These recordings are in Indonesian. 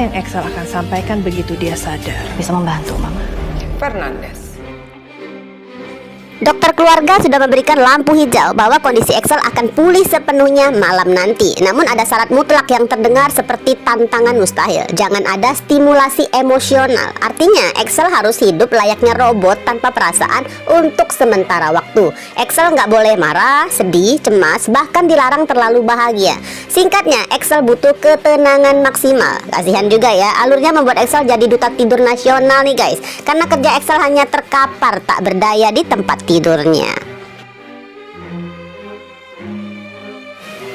yang Excel akan sampaikan begitu dia sadar? Bisa membantu, Mama. Fernandes. Dokter keluarga sudah memberikan lampu hijau bahwa kondisi Excel akan pulih sepenuhnya malam nanti. Namun ada syarat mutlak yang terdengar seperti tantangan mustahil. Jangan ada stimulasi emosional. Artinya Excel harus hidup layaknya robot tanpa perasaan untuk sementara waktu. Excel nggak boleh marah, sedih, cemas, bahkan dilarang terlalu bahagia. Singkatnya, Excel butuh ketenangan maksimal. Kasihan juga ya, alurnya membuat Excel jadi duta tidur nasional nih guys. Karena kerja Excel hanya terkapar, tak berdaya di tempat tidurnya.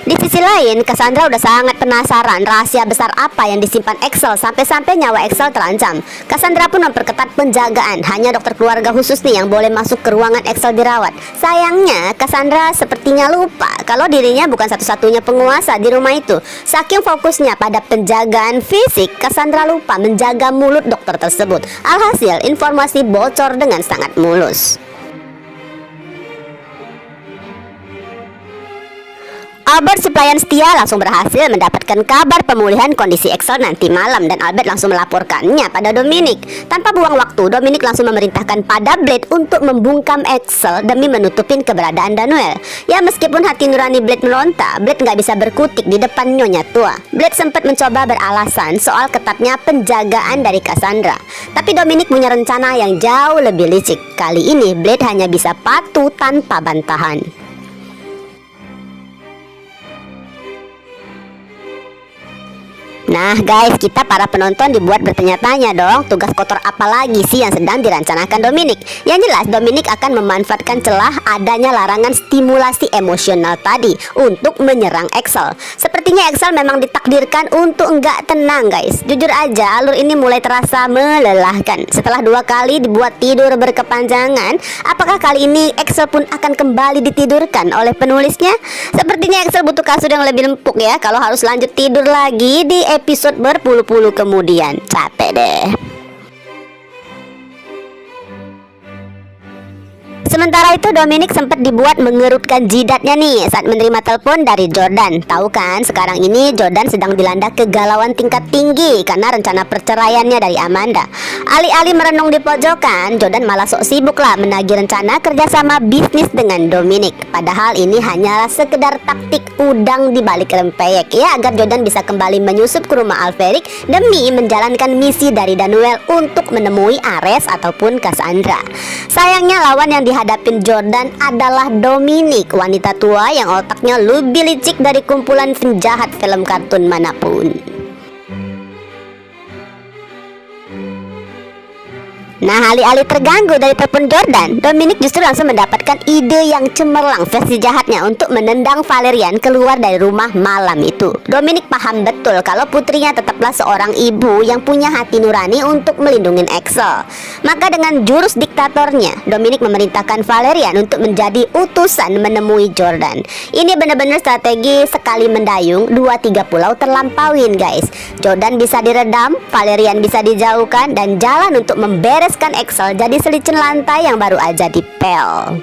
Di sisi lain, Cassandra udah sangat penasaran rahasia besar apa yang disimpan Excel sampai-sampai nyawa Excel terancam. Cassandra pun memperketat penjagaan. Hanya dokter keluarga khusus nih yang boleh masuk ke ruangan Excel dirawat. Sayangnya, Cassandra sepertinya lupa kalau dirinya bukan satu-satunya penguasa di rumah itu. Saking fokusnya pada penjagaan fisik, Cassandra lupa menjaga mulut dokter tersebut. Alhasil, informasi bocor dengan sangat mulus. Albert si pelayan setia langsung berhasil mendapatkan kabar pemulihan kondisi Excel nanti malam dan Albert langsung melaporkannya pada Dominic. Tanpa buang waktu, Dominic langsung memerintahkan pada Blade untuk membungkam Excel demi menutupin keberadaan Daniel. Ya meskipun hati nurani Blade meronta, Blade nggak bisa berkutik di depan Nyonya Tua. Blade sempat mencoba beralasan soal ketatnya penjagaan dari Cassandra. Tapi Dominic punya rencana yang jauh lebih licik. Kali ini Blade hanya bisa patuh tanpa bantahan. Nah guys, kita para penonton dibuat bertanya-tanya dong, tugas kotor apa lagi sih yang sedang dirancanakan Dominic? Yang jelas Dominic akan memanfaatkan celah adanya larangan stimulasi emosional tadi untuk menyerang Excel. Sepertinya Excel memang ditakdirkan untuk nggak tenang guys. Jujur aja, alur ini mulai terasa melelahkan. Setelah 2 kali dibuat tidur berkepanjangan, apakah kali ini Excel pun akan kembali ditidurkan oleh penulisnya? Sepertinya Excel butuh kasur yang lebih empuk ya, kalau harus lanjut tidur lagi di episode berpuluh-puluh kemudian. Capek deh. Sementara itu Dominic sempat dibuat mengerutkan jidatnya nih saat menerima telepon dari Jordan. Tahu kan sekarang ini Jordan sedang dilanda kegalauan tingkat tinggi karena rencana perceraiannya dari Amanda. Alih-alih merenung di pojokan, Jordan malah sok sibuk lah menagih rencana kerjasama bisnis dengan Dominic. Padahal ini hanyalah sekedar taktik udang di balik rempeyek ya, agar Jordan bisa kembali menyusup ke rumah Alferic demi menjalankan misi dari Daniel untuk menemui Ares ataupun Cassandra. Sayangnya lawan yang dihadapin Jordan adalah Dominic, wanita tua yang otaknya lebih licik dari kumpulan penjahat film kartun manapun. Nah, alih-alih terganggu dari telepon Jordan, Dominic justru langsung mendapatkan ide yang cemerlang versi jahatnya untuk menendang Valerian keluar dari rumah malam itu. Dominic paham betul kalau putrinya tetaplah seorang ibu yang punya hati nurani untuk melindungi Excel. Maka dengan jurus diktatornya, Dominic memerintahkan Valerian untuk menjadi utusan menemui Jordan. Ini benar-benar strategi sekali mendayung, 2-3 pulau terlampauin guys. Jordan bisa diredam, Valerian bisa dijauhkan, dan jalan untuk membereskan Excel jadi selicin lantai yang baru aja dipel.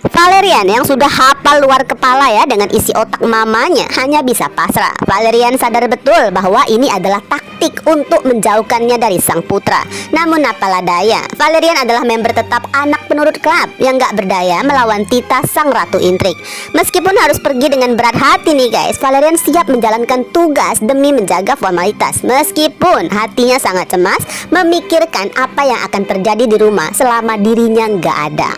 Valerian yang sudah hafal luar kepala ya dengan isi otak mamanya hanya bisa pasrah. Valerian sadar betul bahwa ini adalah taktik untuk menjauhkannya dari sang putra. Namun apalah daya, Valerian adalah member tetap anak penurut klub yang gak berdaya melawan Tita sang ratu intrik. Meskipun harus pergi dengan berat hati nih guys, Valerian siap menjalankan tugas demi menjaga formalitas. Meskipun hatinya sangat cemas memikirkan apa yang akan terjadi di rumah selama dirinya gak ada.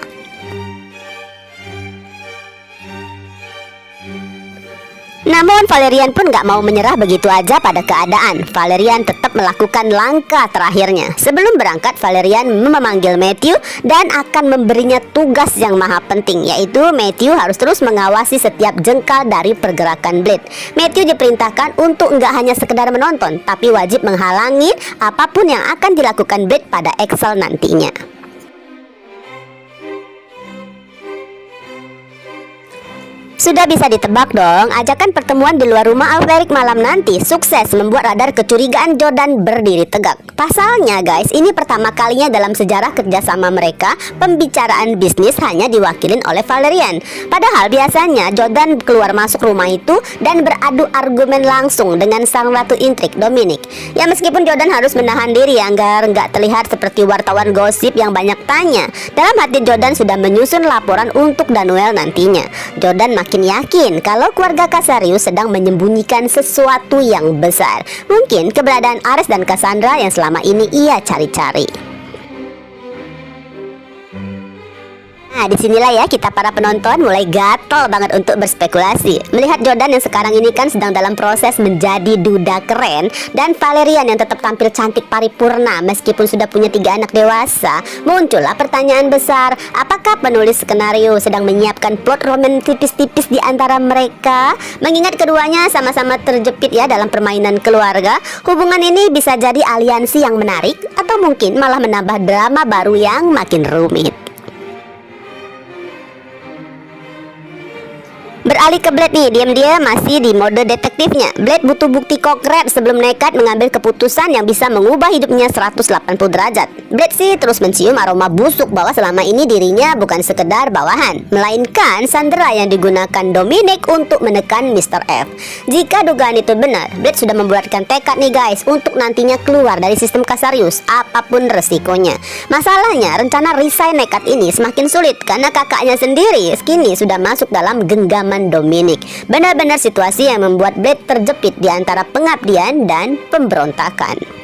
Namun Valerian pun gak mau menyerah begitu aja pada keadaan. Valerian tetap melakukan langkah terakhirnya. Sebelum berangkat, Valerian memanggil Matthew dan akan memberinya tugas yang maha penting, yaitu Matthew harus terus mengawasi setiap jengkal dari pergerakan Blade. Matthew diperintahkan untuk gak hanya sekedar menonton, tapi wajib menghalangi apapun yang akan dilakukan Blade pada Excel nantinya. Sudah bisa ditebak dong, ajakan pertemuan di luar rumah Alferic malam nanti sukses membuat radar kecurigaan Jordan berdiri tegak. Pasalnya guys, ini pertama kalinya dalam sejarah kerjasama mereka, pembicaraan bisnis hanya diwakilin oleh Valerian. Padahal biasanya Jordan keluar masuk rumah itu dan beradu argumen langsung dengan sang ratu intrik Dominic. Ya meskipun Jordan harus menahan diri agar nggak terlihat seperti wartawan gosip yang banyak tanya, dalam hati Jordan sudah menyusun laporan untuk Daniel nantinya. Jordan makin yakin kalau keluarga Casarius sedang menyembunyikan sesuatu yang besar. Mungkin keberadaan Ares dan Cassandra yang selama ini ia cari-cari. Nah, disinilah ya kita para penonton mulai gatel banget untuk berspekulasi. Melihat Jordan yang sekarang ini kan sedang dalam proses menjadi duda keren, dan Valerian yang tetap tampil cantik paripurna meskipun sudah punya 3 anak dewasa, muncullah pertanyaan besar. Apakah penulis skenario sedang menyiapkan plot romantis tipis-tipis di antara mereka? Mengingat keduanya sama-sama terjepit ya dalam permainan keluarga, hubungan ini bisa jadi aliansi yang menarik atau mungkin malah menambah drama baru yang makin rumit. Beralih ke Blade nih, diam-diam masih di mode detektifnya. Blade butuh bukti konkret sebelum nekat mengambil keputusan yang bisa mengubah hidupnya 180 derajat. Blade sih terus mencium aroma busuk bahwa selama ini dirinya bukan sekedar bawahan, melainkan sandera yang digunakan Dominic untuk menekan Mr. F. Jika dugaan itu benar, Blade sudah membuatkan tekad nih guys untuk nantinya keluar dari sistem Casarius apapun resikonya. Masalahnya rencana resign nekat ini semakin sulit karena kakaknya sendiri kini sudah masuk dalam genggaman Dominic. Benar-benar situasi yang membuat Blade terjepit di antara pengabdian dan pemberontakan.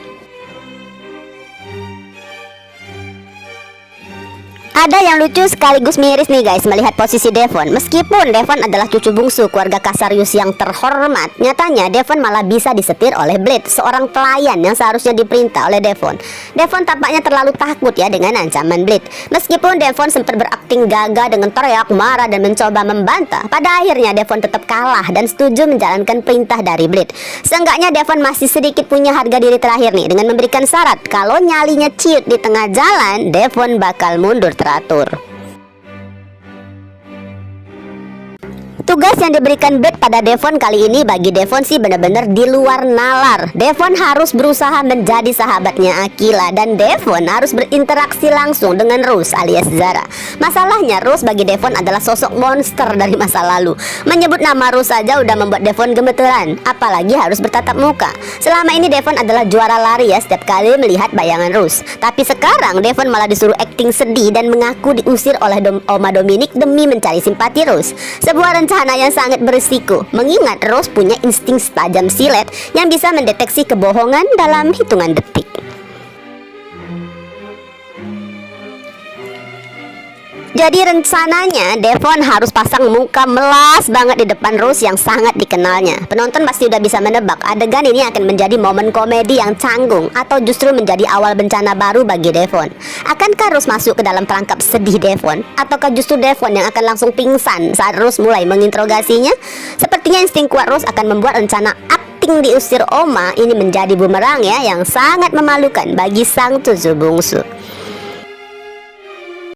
Ada yang lucu sekaligus miris nih guys melihat posisi Devon. Meskipun Devon adalah cucu bungsu keluarga Casarius yang terhormat, nyatanya Devon malah bisa disetir oleh Blade, seorang pelayan yang seharusnya diperintah oleh Devon. Devon tampaknya terlalu takut ya dengan ancaman Blade. Meskipun Devon sempat berakting gagah dengan teriak, marah dan mencoba membantah, pada akhirnya Devon tetap kalah dan setuju menjalankan perintah dari Blade. Seenggaknya Devon masih sedikit punya harga diri terakhir nih dengan memberikan syarat kalau nyalinya ciut di tengah jalan, Devon bakal mundur teratur. Tugas yang diberikan Blade pada Devon kali ini bagi Devon sih benar-benar di luar nalar. Devon harus berusaha menjadi sahabatnya Aquila dan Devon harus berinteraksi langsung dengan Rose alias Zara. Masalahnya Rose bagi Devon adalah sosok monster dari masa lalu. Menyebut nama Rose saja udah membuat Devon gemeteran, apalagi harus bertatap muka. Selama ini Devon adalah juara lari ya setiap kali melihat bayangan Rose. Tapi sekarang Devon malah disuruh akting sedih dan mengaku diusir oleh Oma Dominic demi mencari simpati Rose. Sebuah rencana yang sangat berisiko, mengingat Rose punya insting tajam silet yang bisa mendeteksi kebohongan dalam hitungan detik. Jadi rencananya Devon harus pasang muka melas banget di depan Rose yang sangat dikenalnya. Penonton pasti udah bisa menebak adegan ini akan menjadi momen komedi yang canggung atau justru menjadi awal bencana baru bagi Devon. Akankah Rose masuk ke dalam perangkap sedih Devon? Ataukah justru Devon yang akan langsung pingsan saat Rose mulai menginterogasinya? Sepertinya insting kuat Rose akan membuat rencana akting diusir Oma ini menjadi bumerang ya, yang sangat memalukan bagi sang cucu bungsu.